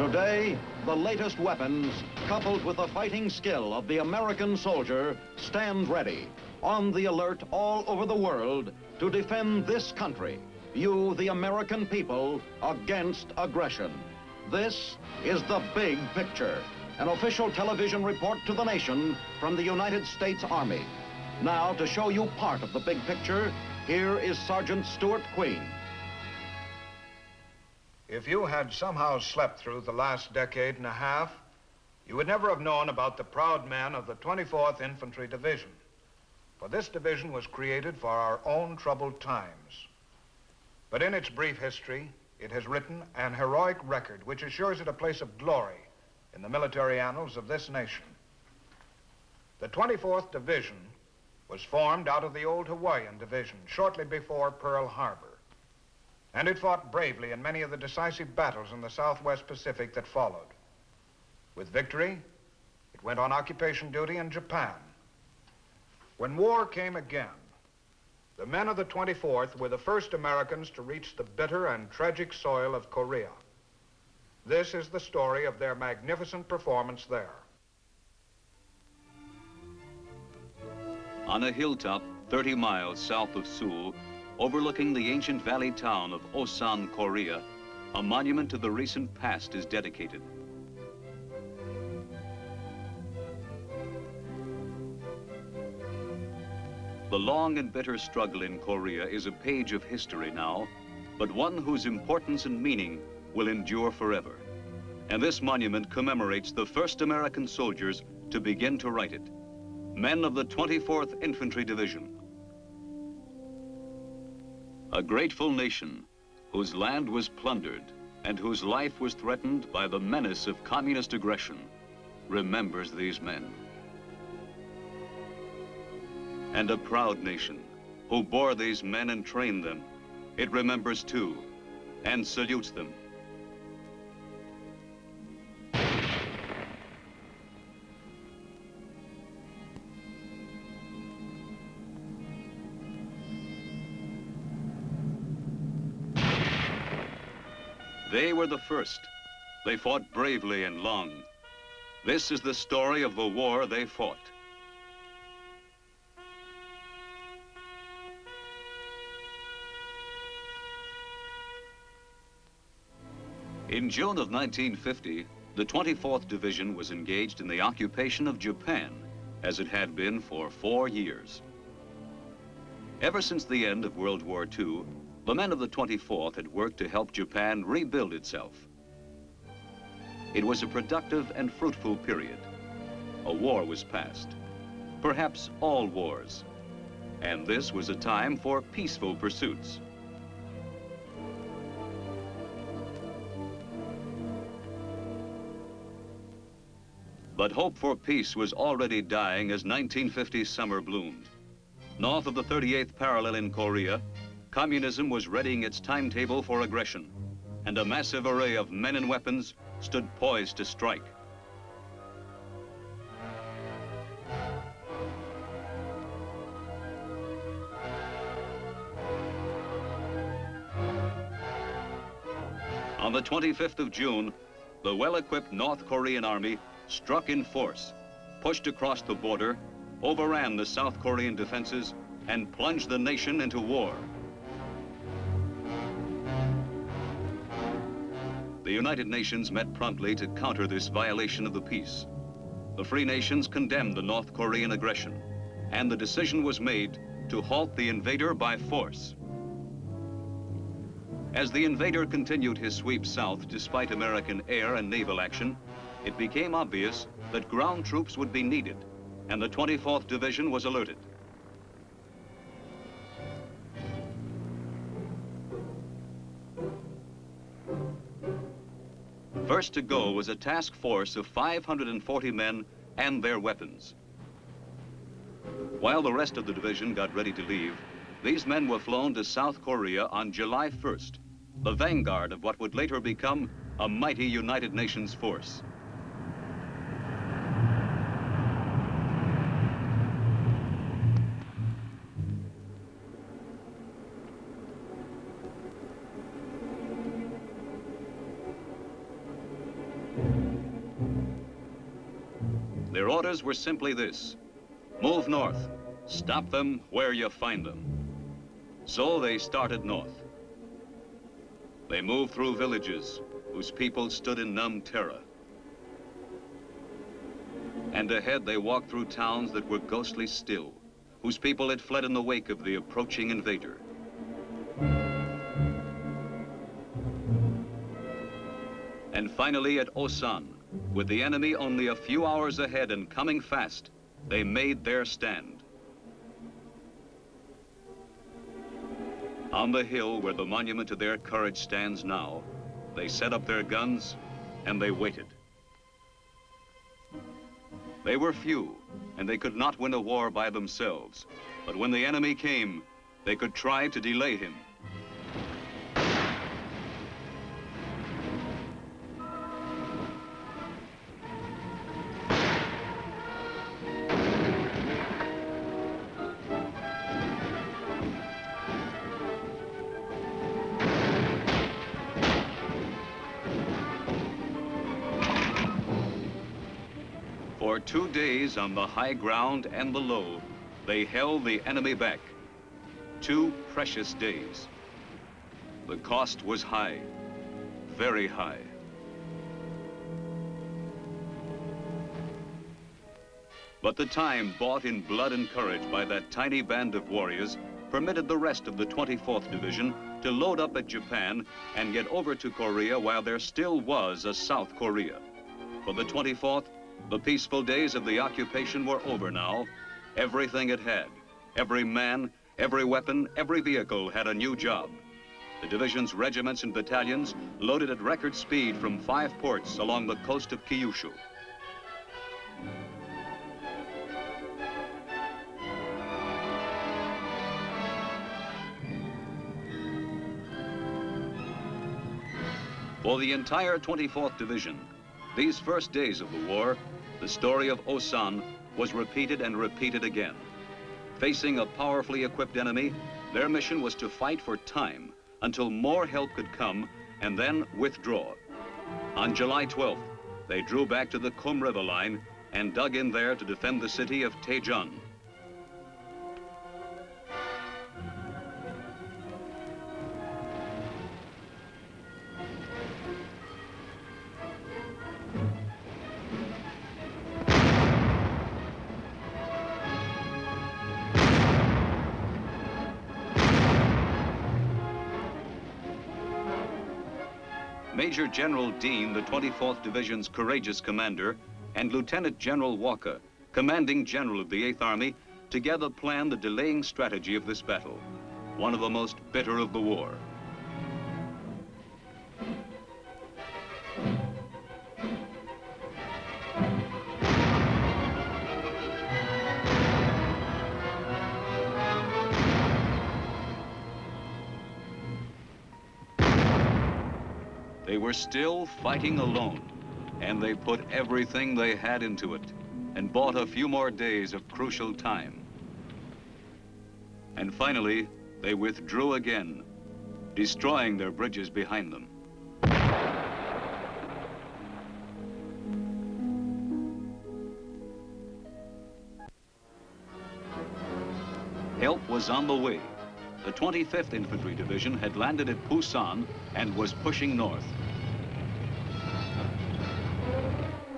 Today, the latest weapons, coupled with the fighting skill of the American soldier, stand ready, on the alert all over the world to defend this country, you, the American people, against aggression. This is The Big Picture, an official television report to the nation from the United States Army. Now, to show you part of the big picture, here is Sergeant Stuart Queen. If you had somehow slept through the last decade and a half, you would never have known about the proud men of the 24th Infantry Division. For this division was created for our own troubled times. But in its brief history, it has written an heroic record which assures it a place of glory in the military annals of this nation. The 24th Division was formed out of the old Hawaiian Division shortly before Pearl Harbor. And it fought bravely in many of the decisive battles in the Southwest Pacific that followed. With victory, it went on occupation duty in Japan. When war came again, the men of the 24th were the first Americans to reach the bitter and tragic soil of Korea. This is the story of their magnificent performance there. On a hilltop 30 miles south of Seoul, overlooking the ancient valley town of Osan, Korea, a monument to the recent past is dedicated. The long and bitter struggle in Korea is a page of history now, but one whose importance and meaning will endure forever. And this monument commemorates the first American soldiers to begin to write it, men of the 24th Infantry Division. A grateful nation whose land was plundered and whose life was threatened by the menace of communist aggression remembers these men. And a proud nation who bore these men and trained them, it remembers too and salutes them. They were the first. They fought bravely and long. This is the story of the war they fought. In June of 1950, the 24th Division was engaged in the occupation of Japan, as it had been for 4 years. Ever since the end of World War II, the men of the 24th had worked to help Japan rebuild itself. It was a productive and fruitful period. A war was past, perhaps all wars, and this was a time for peaceful pursuits. But hope for peace was already dying as 1950's summer bloomed. North of the 38th parallel in Korea, communism was readying its timetable for aggression, and a massive array of men and weapons stood poised to strike. On the 25th of June, the well-equipped North Korean army struck in force, pushed across the border, overran the South Korean defenses, and plunged the nation into war. The United Nations met promptly to counter this violation of the peace. The free nations condemned the North Korean aggression, and the decision was made to halt the invader by force. As the invader continued his sweep south despite American air and naval action, it became obvious that ground troops would be needed, and the 24th Division was alerted. First to go was a task force of 540 men and their weapons. While the rest of the division got ready to leave, these men were flown to South Korea on July 1st, the vanguard of what would later become a mighty United Nations force. Their orders were simply this: move north, stop them where you find them. So they started north. They moved through villages whose people stood in numb terror. And ahead they walked through towns that were ghostly still, whose people had fled in the wake of the approaching invader. And finally at Osan, with the enemy only a few hours ahead and coming fast, they made their stand. On the hill where the monument to their courage stands now, they set up their guns and they waited. They were few, and they could not win a war by themselves. But when the enemy came, they could try to delay him. For 2 days on the high ground and the low, they held the enemy back. 2 precious days. The cost was high, very high. But the time bought in blood and courage by that tiny band of warriors permitted the rest of the 24th Division to load up at Japan and get over to Korea while there still was a South Korea. For the 24th, the peaceful days of the occupation were over now. Everything it had, every man, every weapon, every vehicle had a new job. The division's regiments and battalions loaded at record speed from 5 ports along the coast of Kyushu. For the entire 24th Division, these first days of the war, the story of Osan was repeated and repeated again. Facing a powerfully equipped enemy, their mission was to fight for time until more help could come and then withdraw. On July 12th, they drew back to the Kum River line and dug in there to defend the city of Taejon. Major General Dean, the 24th Division's courageous commander, and Lieutenant General Walker, commanding general of the 8th Army, together planned the delaying strategy of this battle, one of the most bitter of the war. They were still fighting alone, and they put everything they had into it and bought a few more days of crucial time. And finally, they withdrew again, destroying their bridges behind them. Help was on the way. The 25th Infantry Division had landed at Pusan and was pushing north.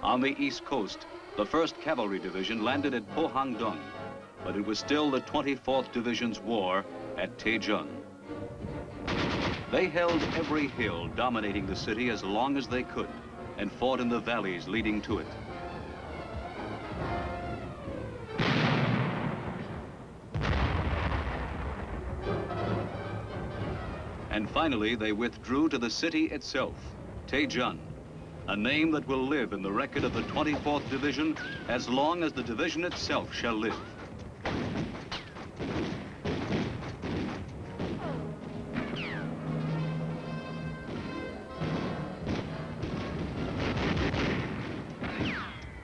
On the east coast, the 1st Cavalry Division landed at Pohangdong, but it was still the 24th Division's war at Taejon. They held every hill dominating the city as long as they could and fought in the valleys leading to it. And finally, they withdrew to the city itself, Taejon, a name that will live in the record of the 24th Division as long as the division itself shall live.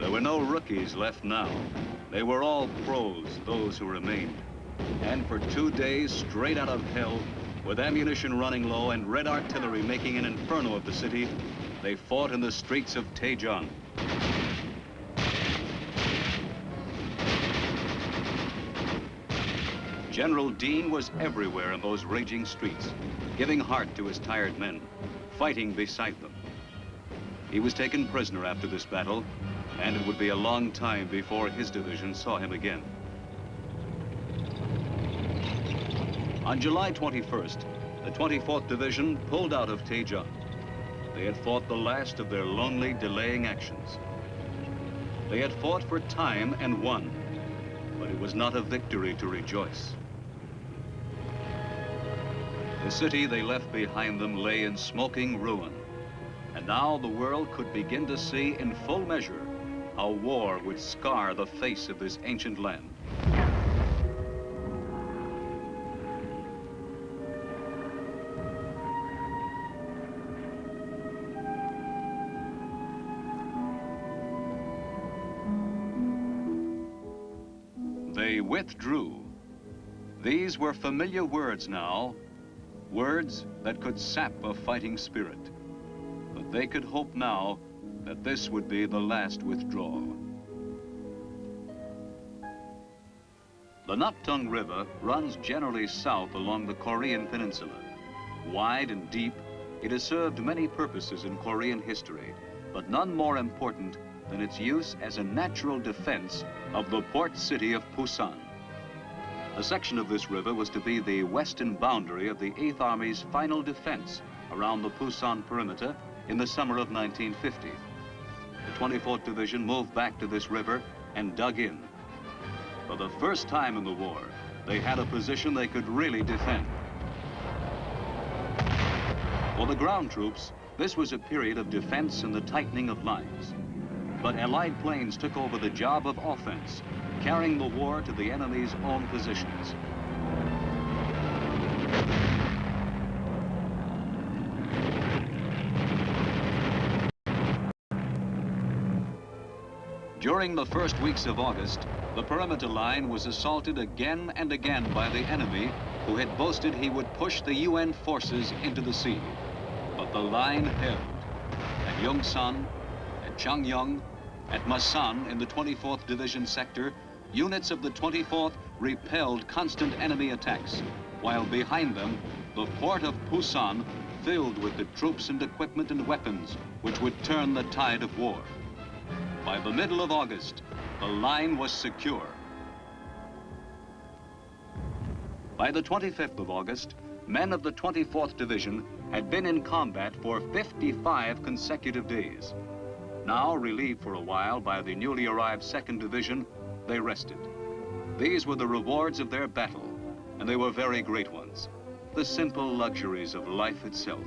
There were no rookies left now. They were all pros, those who remained. And for 2 days straight out of hell, with ammunition running low and red artillery making an inferno of the city, they fought in the streets of Taejon. General Dean was everywhere in those raging streets, giving heart to his tired men, fighting beside them. He was taken prisoner after this battle, and it would be a long time before his division saw him again. On July 21st, the 24th Division pulled out of Taejong. They had fought the last of their lonely, delaying actions. They had fought for time and won, but it was not a victory to rejoice. The city they left behind them lay in smoking ruin, and now the world could begin to see in full measure how war would scar the face of this ancient land. They withdrew. These were familiar words now, words that could sap a fighting spirit. But they could hope now that this would be the last withdrawal. The Naptung River runs generally south along the Korean peninsula. Wide and deep, it has served many purposes in Korean history, but none more important than its use as a natural defense of the port city of Pusan. A section of this river was to be the western boundary of the 8th Army's final defense around the Pusan perimeter in the summer of 1950. The 24th Division moved back to this river and dug in. For the first time in the war, they had a position they could really defend. For the ground troops, this was a period of defense and the tightening of lines. But Allied planes took over the job of offense, carrying the war to the enemy's own positions. During the first weeks of August, the perimeter line was assaulted again and again by the enemy, who had boasted he would push the UN forces into the sea. But the line held. At Yongsan, at Changyong, at Masan in the 24th Division sector, units of the 24th repelled constant enemy attacks, while behind them, the port of Pusan filled with the troops and equipment and weapons which would turn the tide of war. By the middle of August, the line was secure. By the 25th of August, men of the 24th Division had been in combat for 55 consecutive days. Now, relieved for a while by the newly arrived 2nd Division, they rested. These were the rewards of their battle, and they were very great ones, the simple luxuries of life itself.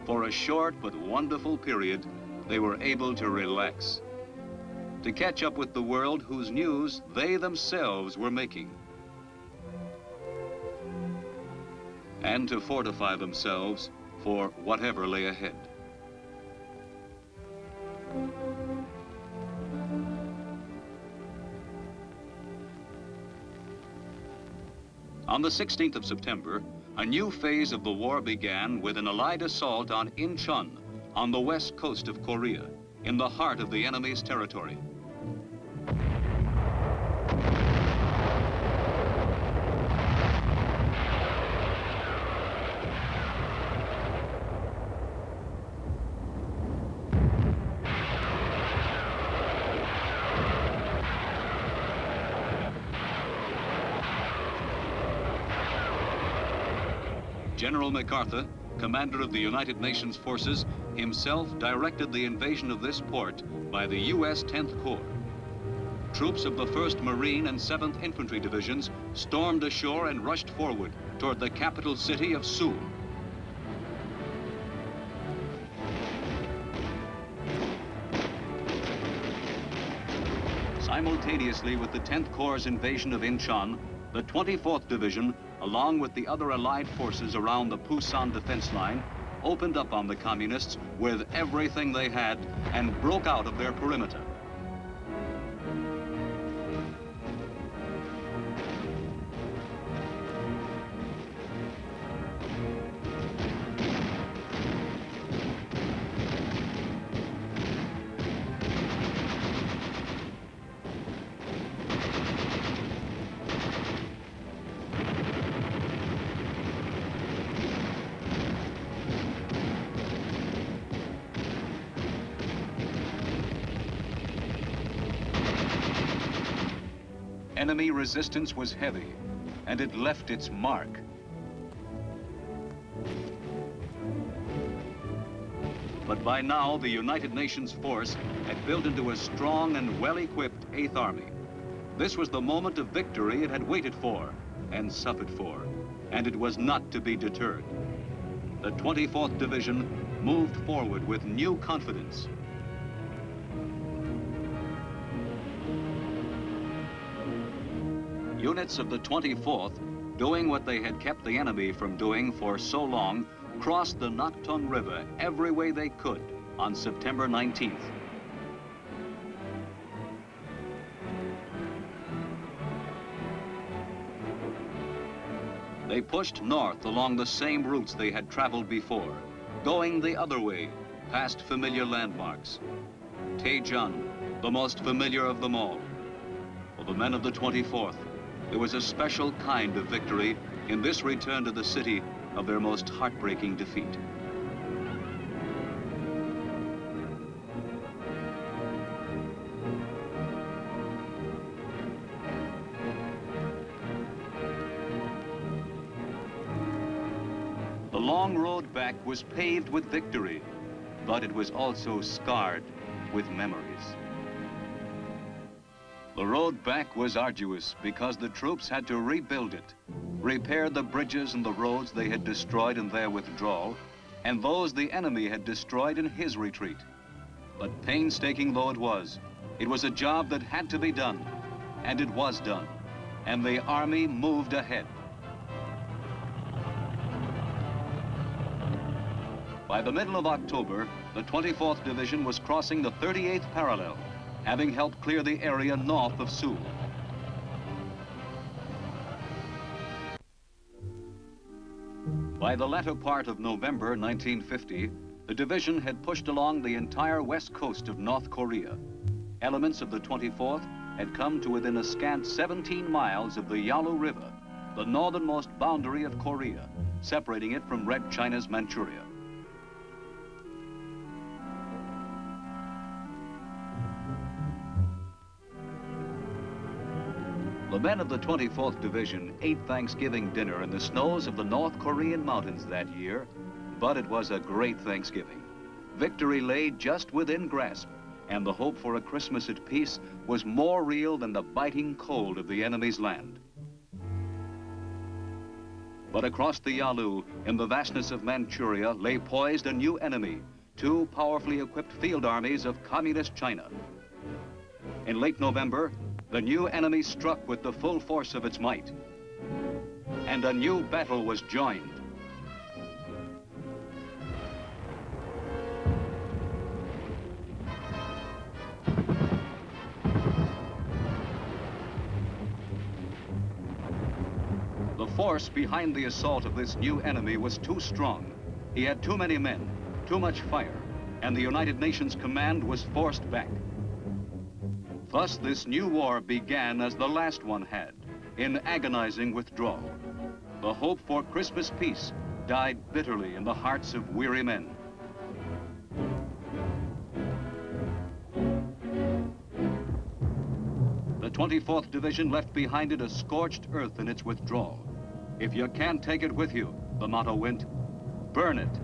For a short but wonderful period, they were able to relax, to catch up with the world whose news they themselves were making, and to fortify themselves for whatever lay ahead. On the 16th of September, a new phase of the war began with an Allied assault on Incheon, on the west coast of Korea, in the heart of the enemy's territory. General MacArthur, commander of the United Nations forces, himself directed the invasion of this port by the U.S. 10th Corps. Troops of the 1st Marine and 7th Infantry Divisions stormed ashore and rushed forward toward the capital city of Seoul. Simultaneously with the 10th Corps' invasion of Incheon, the 24th Division, along with the other Allied forces around the Pusan defense line, opened up on the Communists with everything they had and broke out of their perimeter. enemy resistance was heavy, and it left its mark. But by now, the United Nations force had built into a strong and well-equipped 8th Army. This was the moment of victory it had waited for and suffered for, and it was not to be deterred. The 24th Division moved forward with new confidence. Units of the 24th, doing what they had kept the enemy from doing for so long, crossed the Naktung River every way they could on September 19th. They pushed north along the same routes they had traveled before, going the other way, past familiar landmarks. Taejun, the most familiar of them all. For the men of the 24th, there was a special kind of victory in this return to the city of their most heartbreaking defeat. The long road back was paved with victory, but it was also scarred with memories. The road back was arduous because the troops had to rebuild it, repair the bridges and the roads they had destroyed in their withdrawal, and those the enemy had destroyed in his retreat. But painstaking though it was a job that had to be done, and it was done, and the army moved ahead. By the middle of October, the 24th Division was crossing the 38th parallel, having helped clear the area north of Seoul. By the latter part of November 1950, the division had pushed along the entire west coast of North Korea. Elements of the 24th had come to within a scant 17 miles of the Yalu River, the northernmost boundary of Korea, separating it from Red China's Manchuria. The men of the 24th Division ate Thanksgiving dinner in the snows of the North Korean mountains that year, but it was a great Thanksgiving. Victory lay just within grasp, and the hope for a Christmas at peace was more real than the biting cold of the enemy's land. But across the Yalu, in the vastness of Manchuria, lay poised a new enemy, two powerfully equipped field armies of communist China. In late November, the new enemy struck with the full force of its might, and a new battle was joined. The force behind the assault of this new enemy was too strong. He had too many men, too much fire, and the United Nations command was forced back. Thus, this new war began as the last one had, in agonizing withdrawal. The hope for Christmas peace died bitterly in the hearts of weary men. The 24th Division left behind it a scorched earth in its withdrawal. If you can't take it with you, the motto went, burn it.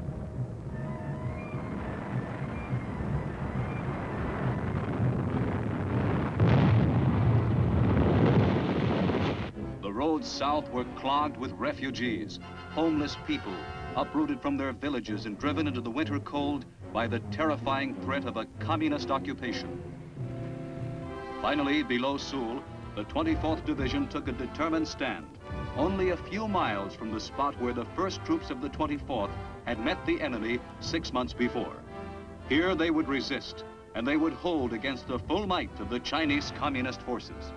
The roads south were clogged with refugees, homeless people, uprooted from their villages and driven into the winter cold by the terrifying threat of a communist occupation. Finally, below Seoul, the 24th Division took a determined stand, only a few miles from the spot where the first troops of the 24th had met the enemy 6 months before. Here they would resist, and they would hold against the full might of the Chinese communist forces.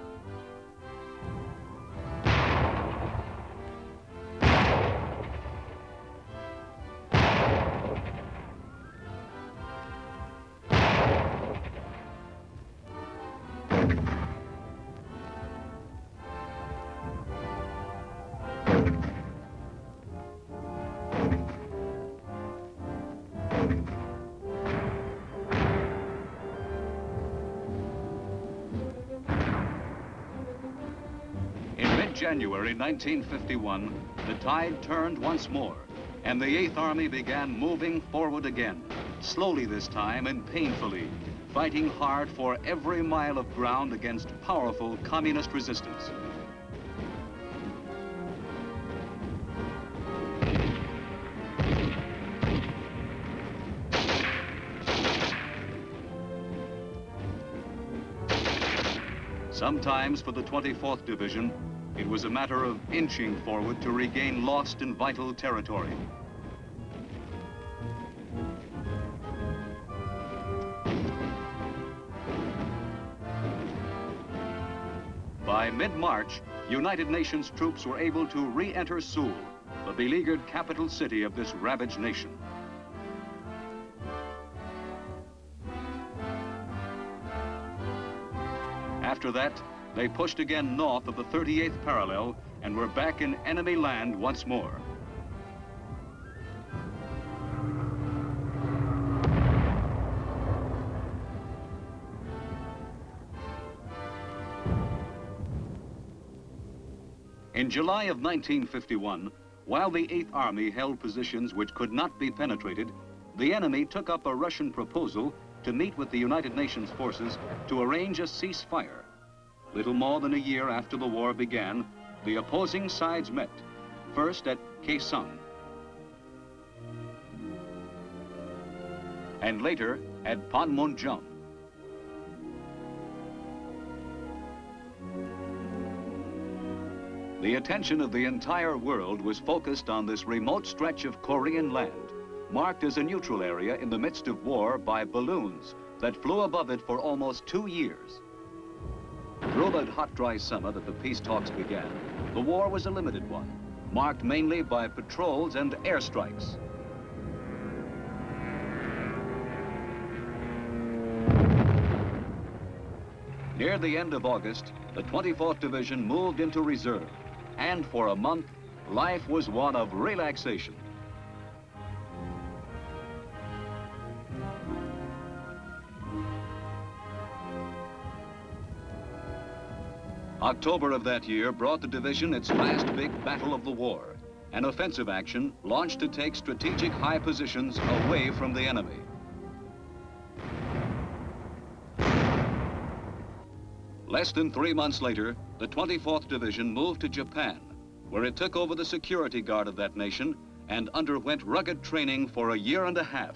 January 1951, the tide turned once more, and the 8th Army began moving forward again, slowly this time and painfully, fighting hard for every mile of ground against powerful communist resistance. Sometimes for the 24th Division, it was a matter of inching forward to regain lost and vital territory. By mid-March, United Nations troops were able to re-enter Seoul, the beleaguered capital city of this ravaged nation. After that, they pushed again north of the 38th parallel and were back in enemy land once more. In July of 1951, while the 8th Army held positions which could not be penetrated, the enemy took up a Russian proposal to meet with the United Nations forces to arrange a ceasefire. Little more than a year after the war began, the opposing sides met, first at Kaesong, and later at Panmunjom. The attention of the entire world was focused on this remote stretch of Korean land, marked as a neutral area in the midst of war by balloons that flew above it for almost 2 years. Through the hot, dry summer that the peace talks began, the war was a limited one, marked mainly by patrols and airstrikes. Near the end of August, the 24th Division moved into reserve, and for a month, life was one of relaxation. October of that year brought the division its last big battle of the war, an offensive action launched to take strategic high positions away from the enemy. Less than 3 months later, the 24th Division moved to Japan, where it took over the security guard of that nation and underwent rugged training for a year and a half.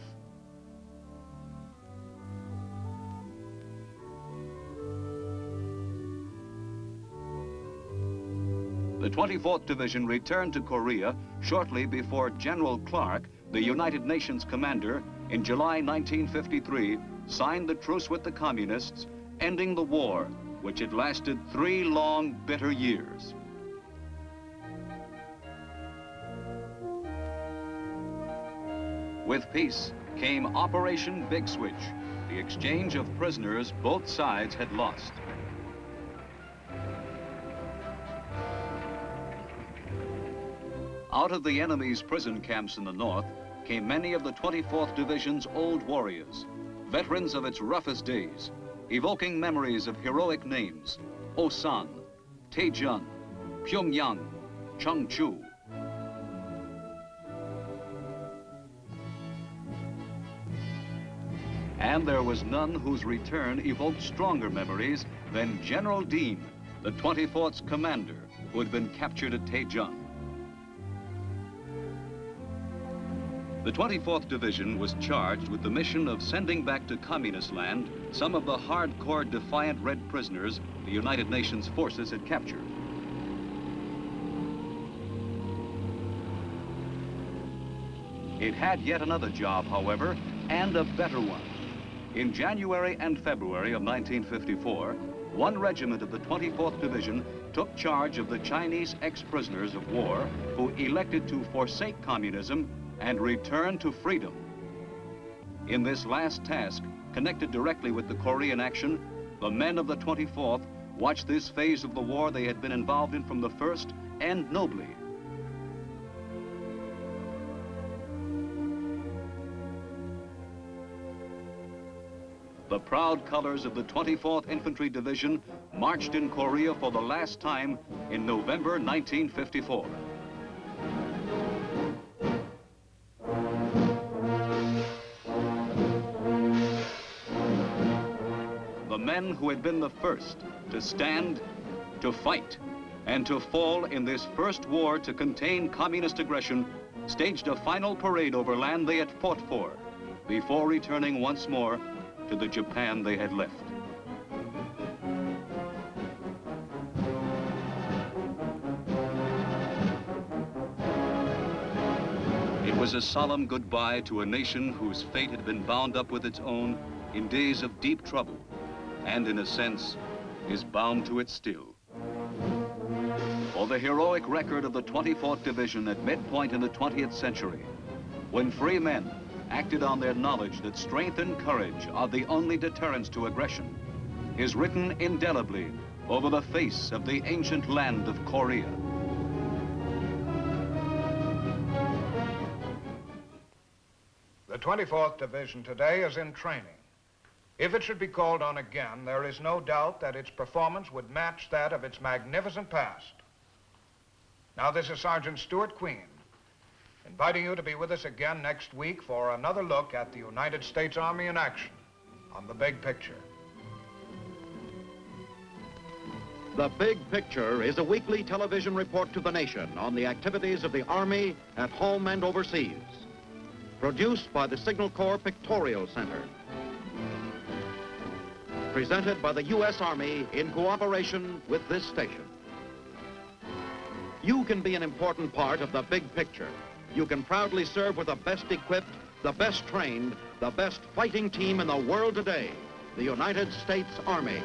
The 24th Division returned to Korea shortly before General Clark, the United Nations commander, in July 1953, signed the truce with the communists, ending the war, which had lasted 3 long, bitter years. With peace came Operation Big Switch, the exchange of prisoners both sides had lost. Out of the enemy's prison camps in the north came many of the 24th Division's old warriors, veterans of its roughest days, evoking memories of heroic names: Osan, Taejun, Pyongyang, Cheongju. And there was none whose return evoked stronger memories than General Dean, the 24th's commander, who had been captured at Taejun. The 24th Division was charged with the mission of sending back to communist land some of the hardcore defiant Red prisoners the United Nations forces had captured. It had yet another job, however, and a better one. In January and February of 1954, one regiment of the 24th Division took charge of the Chinese ex-prisoners of war who elected to forsake communism and return to freedom. In this last task, connected directly with the Korean action, the men of the 24th watched this phase of the war they had been involved in from the first end nobly. the proud colors of the 24th Infantry Division marched in Korea for the last time in November 1954. The men who had been the first to stand, to fight, and to fall in this first war to contain communist aggression staged a final parade over land they had fought for before returning once more to the Japan they had left. It was a solemn goodbye to a nation whose fate had been bound up with its own in days of deep trouble, and in a sense, is bound to it still. For the heroic record of the 24th Division at midpoint in the 20th century, when free men acted on their knowledge that strength and courage are the only deterrents to aggression, is written indelibly over the face of the ancient land of Korea. The 24th Division today is in training. If it should be called on again, there is no doubt that its performance would match that of its magnificent past. Now, this is Sergeant Stuart Queen, inviting you to be with us again next week for another look at the United States Army in action on The Big Picture. The Big Picture is a weekly television report to the nation on the activities of the Army at home and overseas. Produced by the Signal Corps Pictorial Center. Presented by the U.S. Army in cooperation with this station. You can be an important part of the big picture. You can proudly serve with the best equipped, the best trained, the best fighting team in the world today, the United States Army.